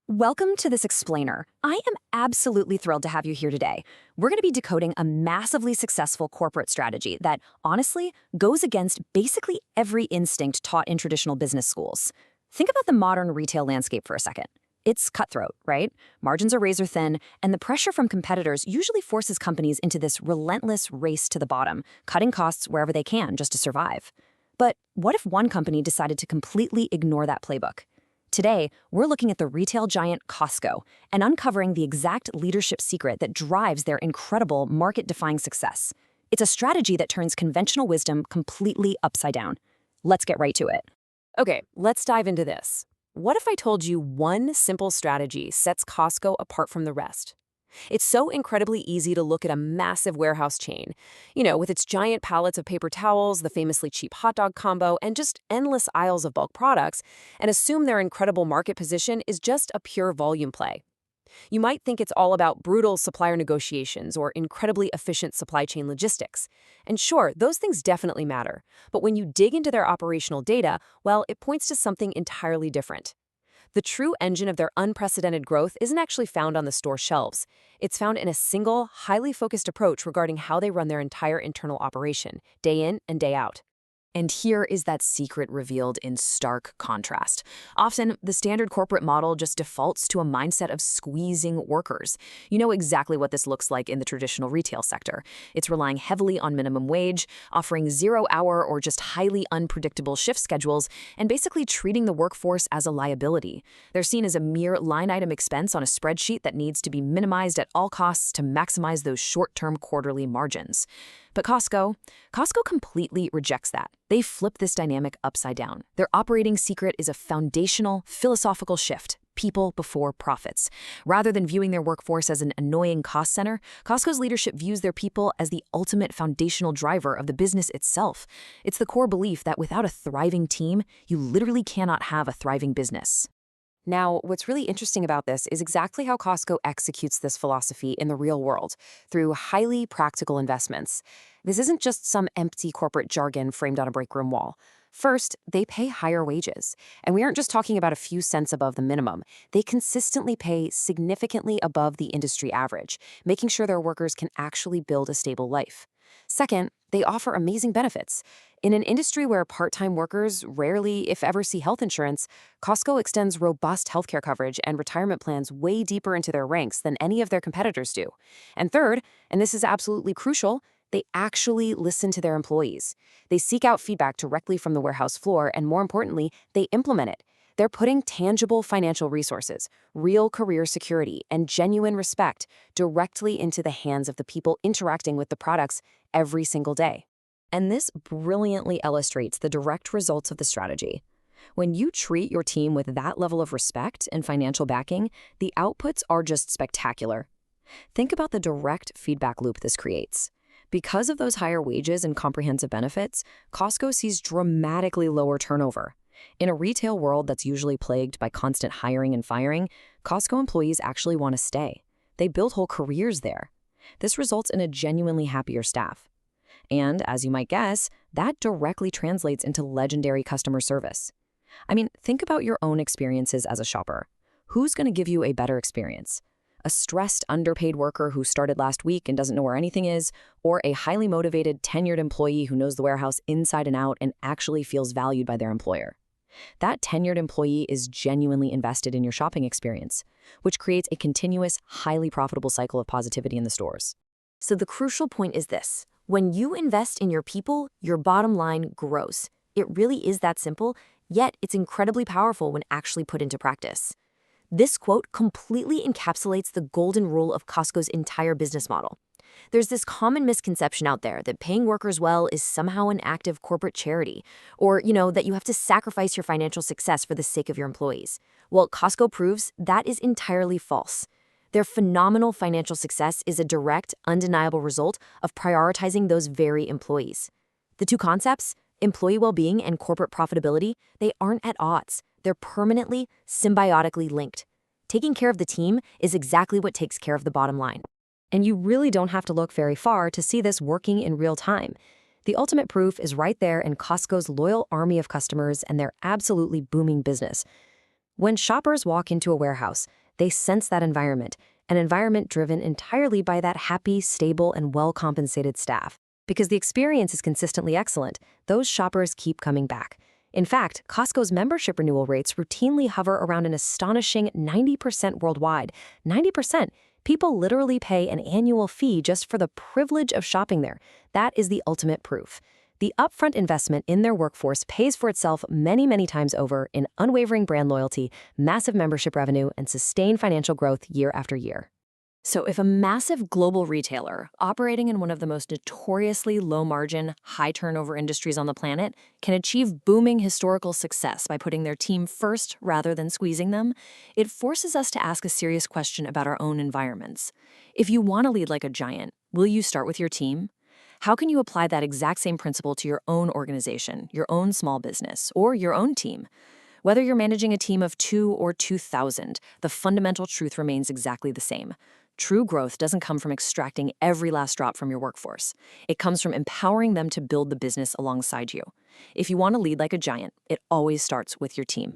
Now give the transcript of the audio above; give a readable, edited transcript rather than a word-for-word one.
Welcome to this explainer. I am absolutely thrilled to have you here today. We're going to be decoding a massively successful corporate strategy that, honestly, goes against basically every instinct taught in traditional business schools. Think about the modern retail landscape for a second. It's cutthroat, right? Margins are razor thin, and the pressure from competitors usually forces companies into this relentless race to the bottom, cutting costs wherever they can just to survive. But what if one company decided to completely ignore that playbook? Today, we're looking at the retail giant Costco and uncovering the exact leadership secret that drives their incredible market-defying success. It's a strategy that turns conventional wisdom completely upside down. Let's get right to it. Okay, let's dive into this. What if I told you one simple strategy sets Costco apart from the rest? It's so incredibly easy to look at a massive warehouse chain, with its giant pallets of paper towels, the famously cheap hot dog combo, and just endless aisles of bulk products, and assume their incredible market position is just a pure volume play. You might think it's all about brutal supplier negotiations or incredibly efficient supply chain logistics. And sure, those things definitely matter. But when you dig into their operational data, well, it points to something entirely different. The true engine of their unprecedented growth isn't actually found on the store shelves. It's found in a single, highly focused approach regarding how they run their entire internal operation, day in and day out. And here is that secret revealed in stark contrast. Often, the standard corporate model just defaults to a mindset of squeezing workers. You know exactly what this looks like in the traditional retail sector. It's relying heavily on minimum wage, offering zero-hour or just highly unpredictable shift schedules, and basically treating the workforce as a liability. They're seen as a mere line-item expense on a spreadsheet that needs to be minimized at all costs to maximize those short-term quarterly margins. But Costco completely rejects that. They flip this dynamic upside down. Their operating secret is a foundational, philosophical shift: people before profits. Rather than viewing their workforce as an annoying cost center, Costco's leadership views their people as the ultimate foundational driver of the business itself. It's the core belief that without a thriving team, you literally cannot have a thriving business. Now, what's really interesting about this is exactly how Costco executes this philosophy in the real world, through highly practical investments. This isn't just some empty corporate jargon framed on a break room wall. First, they pay higher wages. And we aren't just talking about a few cents above the minimum. They consistently pay significantly above the industry average, making sure their workers can actually build a stable life. Second, they offer amazing benefits. In an industry where part-time workers rarely, if ever, see health insurance, Costco extends robust healthcare coverage and retirement plans way deeper into their ranks than any of their competitors do. And third, and this is absolutely crucial, they actually listen to their employees. They seek out feedback directly from the warehouse floor, and more importantly, they implement it. They're putting tangible financial resources, real career security, and genuine respect directly into the hands of the people interacting with the products every single day. And this brilliantly illustrates the direct results of the strategy. When you treat your team with that level of respect and financial backing, the outputs are just spectacular. Think about the direct feedback loop this creates. Because of those higher wages and comprehensive benefits, Costco sees dramatically lower turnover. In a retail world that's usually plagued by constant hiring and firing, Costco employees actually want to stay. They build whole careers there. This results in a genuinely happier staff. And, as you might guess, that directly translates into legendary customer service. I mean, think about your own experiences as a shopper. Who's going to give you a better experience? A stressed, underpaid worker who started last week and doesn't know where anything is, or a highly motivated, tenured employee who knows the warehouse inside and out and actually feels valued by their employer? That tenured employee is genuinely invested in your shopping experience, which creates a continuous, highly profitable cycle of positivity in the stores. So the crucial point is this: when you invest in your people, your bottom line grows. It really is that simple, yet it's incredibly powerful when actually put into practice. This quote completely encapsulates the golden rule of Costco's entire business model. There's this common misconception out there that paying workers well is somehow an act of corporate charity, or, that you have to sacrifice your financial success for the sake of your employees. Well, Costco proves that is entirely false. Their phenomenal financial success is a direct, undeniable result of prioritizing those very employees. The two concepts, employee well-being and corporate profitability, they aren't at odds. They're permanently, symbiotically linked. Taking care of the team is exactly what takes care of the bottom line. And you really don't have to look very far to see this working in real time. The ultimate proof is right there in Costco's loyal army of customers and their absolutely booming business. When shoppers walk into a warehouse, they sense that environment, an environment driven entirely by that happy, stable, and well-compensated staff. Because the experience is consistently excellent, those shoppers keep coming back. In fact, Costco's membership renewal rates routinely hover around an astonishing 90% worldwide. 90%. People literally pay an annual fee just for the privilege of shopping there. That is the ultimate proof. The upfront investment in their workforce pays for itself many, many times over in unwavering brand loyalty, massive membership revenue, and sustained financial growth year after year. So if a massive global retailer operating in one of the most notoriously low-margin, high-turnover industries on the planet can achieve booming historical success by putting their team first rather than squeezing them, it forces us to ask a serious question about our own environments. If you want to lead like a giant, will you start with your team? How can you apply that exact same principle to your own organization, your own small business, or your own team? Whether you're managing a team of 2 or 2,000, the fundamental truth remains exactly the same. True growth doesn't come from extracting every last drop from your workforce. It comes from empowering them to build the business alongside you. If you want to lead like a giant, it always starts with your team.